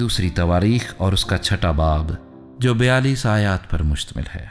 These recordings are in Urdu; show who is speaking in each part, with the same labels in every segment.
Speaker 1: دوسری تواریخ اور اس کا 6واں باب جو 42 آیات پر مشتمل ہے۔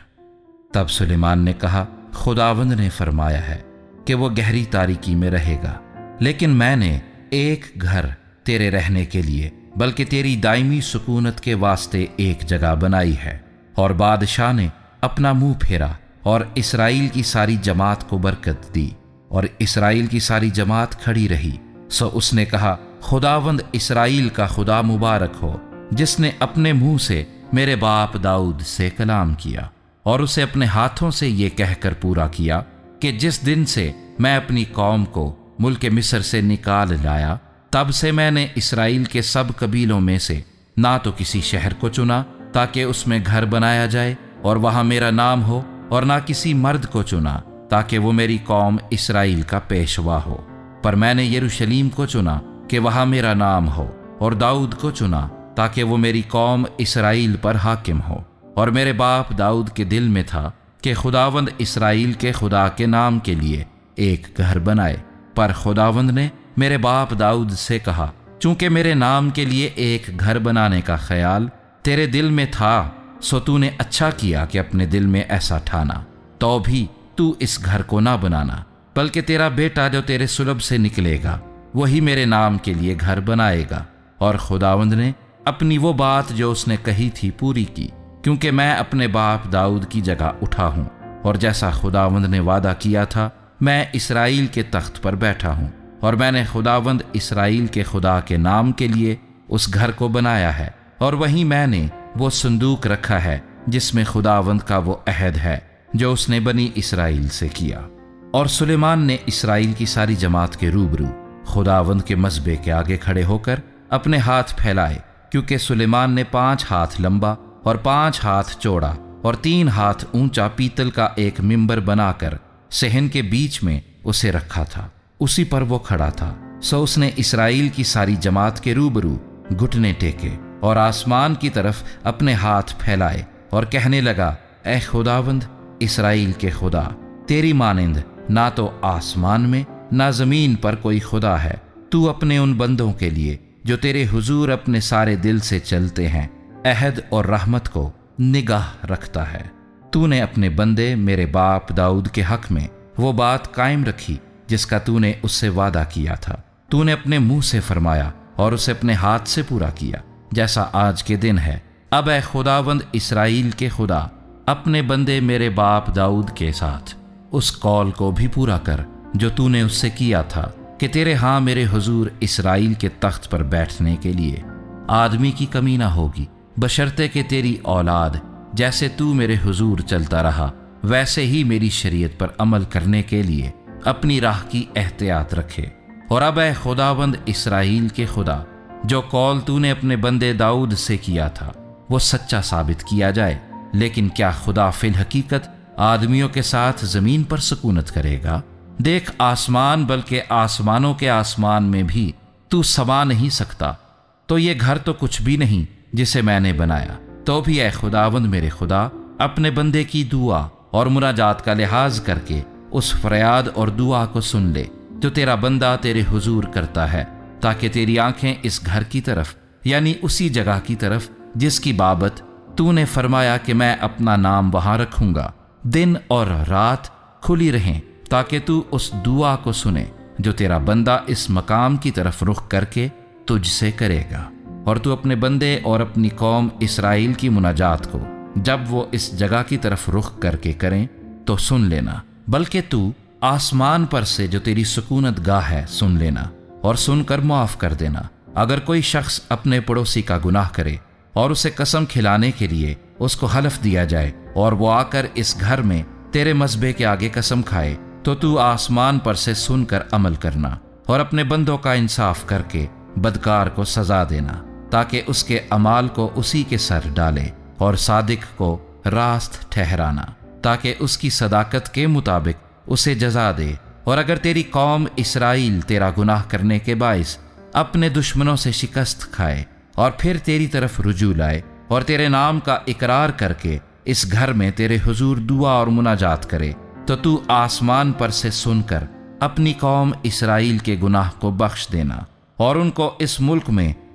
Speaker 1: تب سلیمان نے کہا، خداوند نے فرمایا ہے کہ وہ گہری تاریکی میں رہے گا، لیکن میں نے ایک گھر تیرے رہنے کے لیے بلکہ تیری دائمی سکونت کے واسطے ایک جگہ بنائی ہے۔ اور بادشاہ نے اپنا منہ پھیرا اور اسرائیل کی ساری جماعت کو برکت دی، اور اسرائیل کی ساری جماعت کھڑی رہی۔ سو اس نے کہا، خداوند اسرائیل کا خدا مبارک ہو، جس نے اپنے منہ سے میرے باپ داؤد سے کلام کیا اور اسے اپنے ہاتھوں سے یہ کہہ کر پورا کیا کہ جس دن سے میں اپنی قوم کو ملک مصر سے نکال لایا، تب سے میں نے اسرائیل کے سب قبیلوں میں سے نہ تو کسی شہر کو چنا تاکہ اس میں گھر بنایا جائے اور وہاں میرا نام ہو، اور نہ کسی مرد کو چنا تاکہ وہ میری قوم اسرائیل کا پیشوا ہو، پر میں نے یروشلیم کو چنا کہ وہاں میرا نام ہو، اور داؤد کو چنا تاکہ وہ میری قوم اسرائیل پر حاکم ہو۔ اور میرے باپ داؤد کے دل میں تھا کہ خداوند اسرائیل کے خدا کے نام کے لیے ایک گھر بنائے، پر خداوند نے میرے باپ داؤد سے کہا، چونکہ میرے نام کے لیے ایک گھر بنانے کا خیال تیرے دل میں تھا، سو تو نے اچھا کیا کہ اپنے دل میں ایسا ٹھانا، تو بھی تو اس گھر کو نہ بنانا، بلکہ تیرا بیٹا جو تیرے صلب سے نکلے گا وہی میرے نام کے لیے گھر بنائے گا۔ اور خداوند نے اپنی وہ بات جو اس نے کہی تھی پوری کی، کیونکہ میں اپنے باپ داؤد کی جگہ اٹھا ہوں، اور جیسا خداوند نے وعدہ کیا تھا میں اسرائیل کے تخت پر بیٹھا ہوں، اور میں نے خداوند اسرائیل کے خدا کے نام کے لیے اس گھر کو بنایا ہے، اور وہیں میں نے وہ صندوق رکھا ہے جس میں خداوند کا وہ عہد ہے جو اس نے بنی اسرائیل سے کیا۔ اور سلیمان نے اسرائیل کی ساری جماعت کے روبرو خداوند کے مذبح کے آگے کھڑے ہو کر اپنے ہاتھ پھیلائے، کیونکہ سلیمان نے 5 ہاتھ لمبا اور 5 ہاتھ چوڑا اور 3 ہاتھ اونچا پیتل کا ایک ممبر بنا کر صحن کے بیچ میں اسے رکھا تھا، اسی پر وہ کھڑا تھا۔ سو اس نے اسرائیل کی ساری جماعت کے روبرو گھٹنے ٹیکے اور آسمان کی طرف اپنے ہاتھ پھیلائے اور کہنے لگا، اے خداوند اسرائیل کے خدا، تیری مانند نہ تو آسمان میں نہ زمین پر کوئی خدا ہے۔ تو اپنے ان بندوں کے لیے جو تیرے حضور اپنے سارے دل سے چلتے ہیں عہد اور رحمت کو نگاہ رکھتا ہے۔ تو نے اپنے بندے میرے باپ داؤد کے حق میں وہ بات قائم رکھی جس کا تو نے اس سے وعدہ کیا تھا۔ تو نے اپنے منہ سے فرمایا اور اسے اپنے ہاتھ سے پورا کیا، جیسا آج کے دن ہے۔ اب اے خداوند اسرائیل کے خدا، اپنے بندے میرے باپ داؤد کے ساتھ اس قول کو بھی پورا کر جو تو نے اس سے کیا تھا کہ تیرے ہاں میرے حضور اسرائیل کے تخت پر بیٹھنے کے لیے آدمی کی کمی نہ ہوگی، بشرطے کہ تیری اولاد جیسے تو میرے حضور چلتا رہا ویسے ہی میری شریعت پر عمل کرنے کے لیے اپنی راہ کی احتیاط رکھے۔ اور اب اے خداوند اسرائیل کے خدا، جو قول تو نے اپنے بندے داؤد سے کیا تھا وہ سچا ثابت کیا جائے، لیکن کیا خدا فی الحقیقت آدمیوں کے ساتھ زمین پر سکونت کرے گا؟ دیکھ آسمان بلکہ آسمانوں کے آسمان میں بھی تو سما نہیں سکتا، تو یہ گھر تو کچھ بھی نہیں جسے میں نے بنایا۔ تو بھی اے خداوند میرے خدا، اپنے بندے کی دعا اور مناجات کا لحاظ کر کے اس فریاد اور دعا کو سن لے جو تیرا بندہ تیرے حضور کرتا ہے، تاکہ تیری آنکھیں اس گھر کی طرف یعنی اسی جگہ کی طرف جس کی بابت تو نے فرمایا کہ میں اپنا نام وہاں رکھوں گا، دن اور رات کھلی رہیں، تاکہ تو اس دعا کو سنے جو تیرا بندہ اس مقام کی طرف رخ کر کے تجھ سے کرے گا۔ اور تو اپنے بندے اور اپنی قوم اسرائیل کی مناجات کو جب وہ اس جگہ کی طرف رخ کر کے کریں تو سن لینا، بلکہ تو آسمان پر سے جو تیری سکونت گاہ ہے سن لینا اور سن کر معاف کر دینا۔ اگر کوئی شخص اپنے پڑوسی کا گناہ کرے اور اسے قسم کھلانے کے لیے اس کو حلف دیا جائے اور وہ آ کر اس گھر میں تیرے مذبح کے آگے قسم کھائے، تو آسمان پر سے سن کر عمل کرنا اور اپنے بندوں کا انصاف کر کے بدکار کو سزا دینا، تاکہ اس کے اعمال کو اسی کے سر ڈالے، اور صادق کو راست ٹھہرانا تاکہ اس کی صداقت کے مطابق اسے جزا دے۔ اور اگر تیری قوم اسرائیل تیرا گناہ کرنے کے باعث اپنے دشمنوں سے شکست کھائے اور پھر تیری طرف رجوع لائے اور تیرے نام کا اقرار کر کے اس گھر میں تیرے حضور دعا اور مناجات کرے، تو آسمان پر سے سن کر اپنی قوم اسرائیل کے گناہ کو بخش دینا اور ان کو اس ملک میں